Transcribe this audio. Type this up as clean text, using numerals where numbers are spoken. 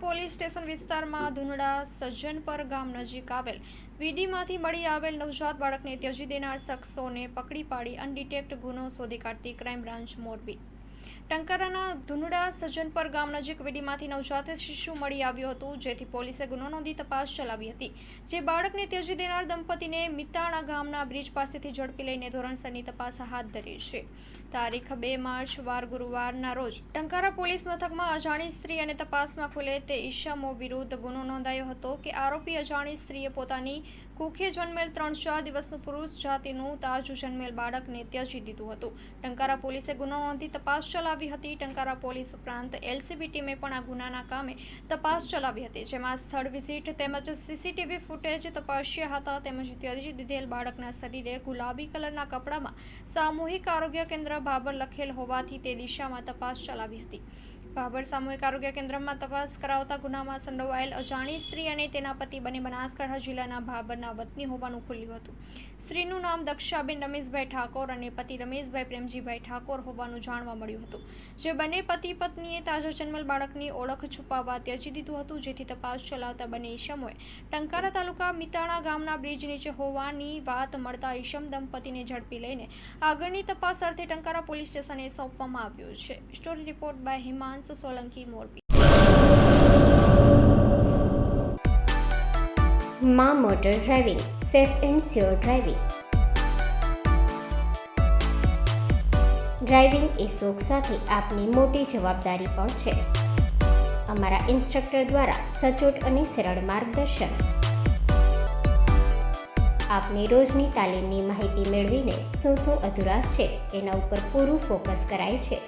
Police station વિસ્તારમાં ધુનડા સજ્જનપર ગામ નજીક આવેલ વીડીમાંથી મળી આવેલ નવજાત બાળકને ત્યજી દેનાર શખ્સોને પકડી પાડી અનડિટેક્ટ ગુનો શોધી કાઢતી ક્રાઇમ બ્રાન્ચ મોરબી। ટંકારાના ધુનડા સજ્જનપર ગામ નજીક વીડીમાંથી નવજાત શિશુ મળી આવ્યું હતું, જેથી પોલીસે ગુનો નોંધી તપાસ ચલાવી હતી, જે બાળકને ત્યજી દેનાર દંપતીને મિતાણા ગામના બ્રિજ પાસેથી ઝડપી લઈને ધોરણસરની તપાસ હાથ ધરી છે। તારીખ 2 માર્ચ વાર ગુરુવારના રોજ ટંકારા પોલીસ મથકમાં અજાણી સ્ત્રી અને તપાસમાં ખુલે તે ઈસમો વિરુદ્ધ ગુનો નોંધાયો હતો કે આરોપી અજાણી સ્ત્રીએ પોતાની કુખે જન્મેલ 3-4 દિવસનું પુરુષ જાતિનું તાજુ જન્મેલ બાળકને ત્યજી દીધું હતું। ટંકારા પોલીસે ગુનો નોંધી તપાસ ચલાવી હતી। ટંકારા પોલીસ ઉપરાંત એલસીબી ટીમે પણ આ ગુનાના કામે તપાસ ચલાવી હતી, જેમાં સ્થળ વિઝિટ તેમજ સીસીટીવી ફૂટેજ તપાસ્યા હતા, તેમજ ત્યજી દીધેલ બાળકના શરીરે ગુલાબી કલરના કપડામાં સામૂહિક આરોગ્ય કેન્દ્ર ભાબર લખેલ હોવાથી તે દિશામાં તપાસ ચલાવી હતી। ભાબર સામૂહિક આરોગ્ય કેન્દ્રમાં તપાસ કરાવતા ગુનામાં સંડોવાયેલ અજાણી સ્ત્રી અને તેના પતિ બંને બનાસકાંઠા જિલ્લાના ભાબરના વતની હોવાનું ખુલ્યું હતું। સ્ત્રીનું નામ દક્ષાબેન રમેશભાઈ ઠાકોર અને પતિ રમેશભાઈ પ્રેમજીભાઈ ઠાકોર હોવાનું જાણવા મળ્યું હતું, જે બંને પતિ પત્નીએ તાજા જન્મેલ બાળકની ઓળખ છુપાવવા ત્યજી દીધું હતું, જેથી તપાસ ચલાવતા બંને ઈસમોએ ટંકારા તાલુકા મિતાણા ગામના બ્રિજ નીચે હોવાની વાત મળતા ઈસમ દંપતીને ઝડપી લઈને આગળની તપાસ અર્થે ટંકારા પોલીસ સ્ટેશને સોંપવામાં આવ્યું છે। Story report by Himanshu Solanki, Morbi. માં motor driving, safe and sure driving. Driving એ શોખ સાથે આપની મોટી જવાબદારી પણ છે। અમારા ઇન્સ્ટ્રક્ટર દ્વારા સચોટ અને સરળ માર્ગદર્શન। આપની રોજની તાલીમની માહિતી મેળવીને શું અધુરાશ છે એના ઉપર પૂરું ફોકસ કરાય છે।